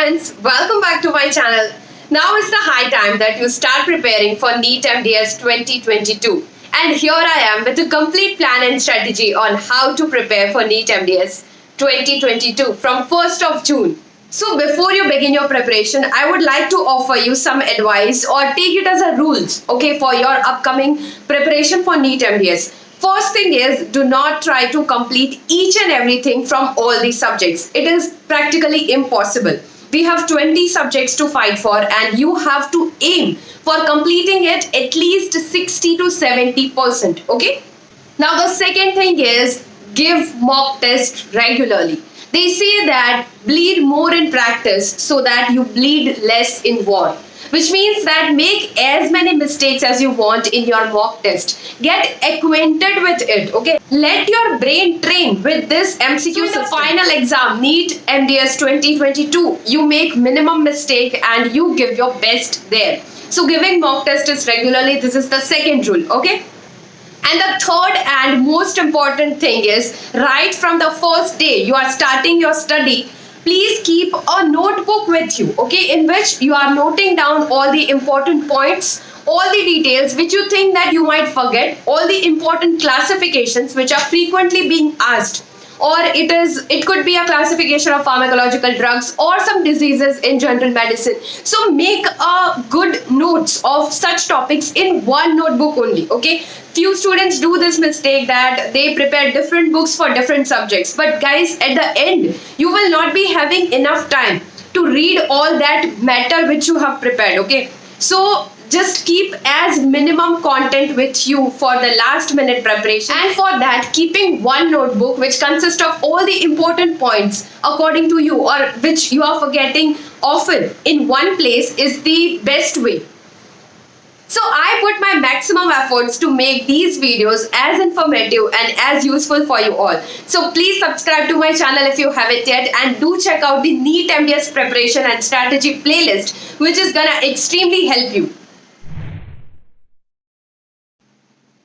students, welcome back to my channel. Now is the high time that you start preparing for NEET MDS 2022. And here I am with a complete plan and strategy on how to prepare for NEET MDS 2022 from 1st of June. So before you begin your preparation, I would like to offer you some advice or take it as a rules, okay, for your upcoming preparation for NEET MDS. First thing is, do not try to complete each and everything from all these subjects. It is practically impossible. We have 20 subjects to fight for and you have to aim for completing it at least 60 to 70%, okay? Now the second thing is, give mock tests regularly. They say that bleed more in practice so that you bleed less in war. Which means that make as many mistakes as you want in your mock test. Get acquainted with it, okay? Let your brain train with this MCQ. So in the final exam, NEET MDS 2022, you make minimum mistake and you give your best there. So giving mock tests regularly, this is the second rule, okay? And the third and most important thing is, right from the first day you are starting your study, please keep a notebook with you, okay, in which you are noting down all the important points, all the details which you think that you might forget, all the important classifications which are frequently being asked, or it could be a classification of pharmacological drugs or some diseases in general medicine. So make a good notes of such topics in one notebook only, okay? Few students do this mistake that they prepare different books for different subjects, but guys, at the end you will not be having enough time to read all that matter which you have prepared, okay? So just keep as minimum content with you for the last minute preparation, and for that keeping one notebook which consists of all the important points according to you or which you are forgetting often in one place is the best way. So I put my maximum efforts to make these videos as informative and as useful for you all. So please subscribe to my channel if you haven't yet, and do check out the NEET MDS preparation and strategy playlist, which is gonna extremely help you.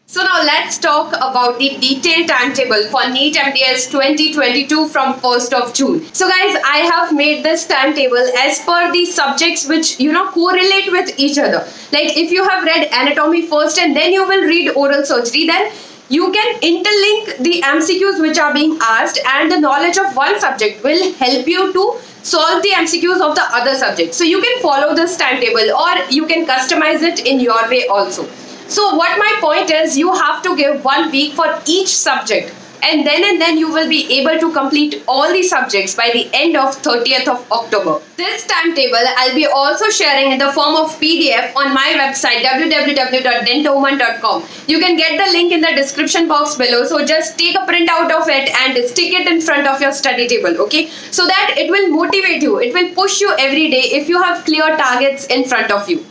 So now let's talk about the detailed timetable for NEET MDS 2022 from 1st of June. So guys, I have made this timetable as per the subjects which correlate with each other. Like if you have read anatomy first and then you will read oral surgery, then you can interlink the MCQs which are being asked, and the knowledge of one subject will help you to solve the MCQs of the other subject. So you can follow this timetable or you can customize it in your way also. So what my point is, you have to give 1 week for each subject, and then you will be able to complete all the subjects by the end of 30th of October. This timetable I'll be also sharing in the form of PDF on my website www.dentoman.com. You can get the link in the description box below, so just take a print out of it and stick it in front of your study table, okay? So that it will motivate you, it will push you every day if you have clear targets in front of you.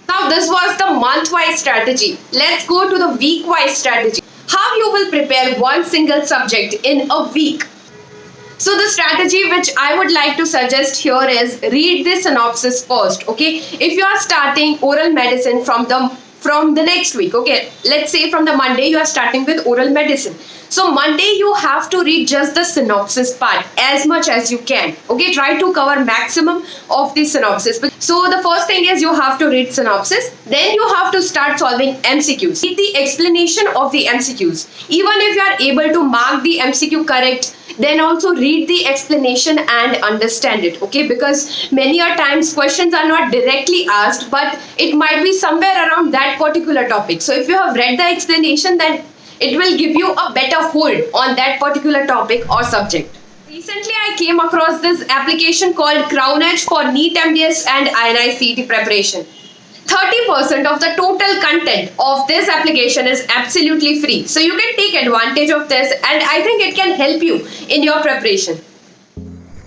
Now this was the month-wise strategy. Let's go to the week-wise strategy. How you will prepare one single subject in a week. So the strategy which I would like to suggest here is, read the synopsis first, okay? If you are starting oral medicine from the next week, okay, let's say from the Monday you are starting with oral medicine. So Monday you have to read just the synopsis part as much as you can, okay? Try to cover maximum of the synopsis. So the first thing is, you have to read synopsis, then you have to start solving MCQs. Read the explanation of the MCQs. Even if you are able to mark the MCQ correct, then also read the explanation and understand it, okay? Because many a times questions are not directly asked, but it might be somewhere around that particular topic. So if you have read the explanation, then it will give you a better hold on that particular topic or subject. Recently I came across this application called CrownEdge for NEET MDS and INI CET preparation. 30% of the total content of this application is absolutely free. So you can take advantage of this, and I think it can help you in your preparation.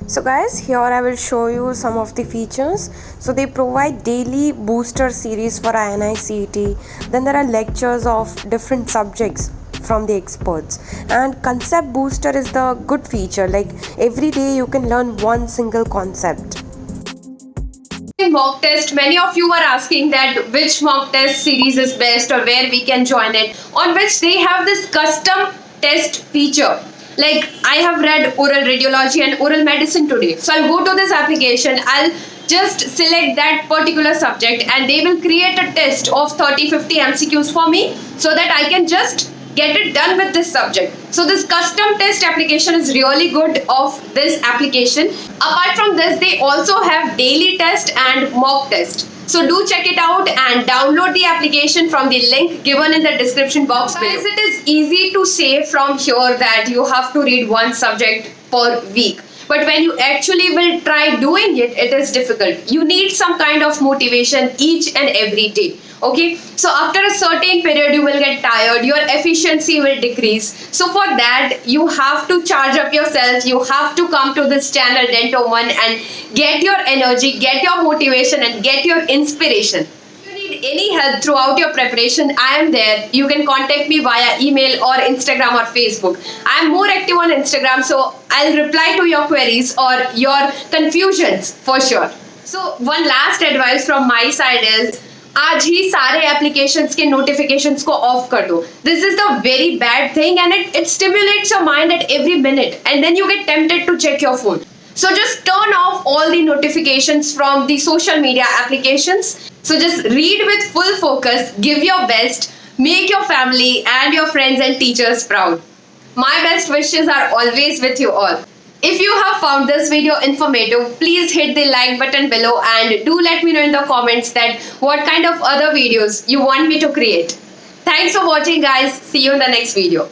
So guys, here I will show you some of the features. So they provide daily booster series for INI CET. Then there are lectures of different subjects from the experts, and concept booster is the good feature. Like every day you can learn one single concept. Mock test, many of you are asking that which mock test series is best or where we can join it, on which they have this custom test feature. Like I have read oral radiology and oral medicine today. So I'll go to this application, I'll just select that particular subject and they will create a test of 30-50 MCQs for me so that I can just get it done with this subject. So this custom test application is really good of this application. Apart from this, they also have daily test and mock test. So do check it out and download the application from the link given in the description box below. Guys, it is easy to say from here that you have to read one subject per week. But when you actually will try doing it, it is difficult. You need some kind of motivation each and every day. Okay, so after a certain period you will get tired, your efficiency will decrease. So for that you have to charge up yourself, you have to come to this channel Dento One and get your energy, get your motivation and get your inspiration. If you need any help throughout your preparation, I am there. You can contact me via email or Instagram or Facebook. I am more active on Instagram, so I'll reply to your queries or your confusions for sure. So one last advice from my side is आज ही सारे applications के notifications को of कर दो. This is the very bad thing and it stimulates your mind at every minute and then you get tempted to check your phone. So just turn off all the notifications from the social media applications. So just read with full focus, give your best, make your family and your friends and teachers proud. My best wishes are always with you all. If you have found this video informative, please hit the like button below and do let me know in the comments that what kind of other videos you want me to create. Thanks for watching guys. See you in the next video.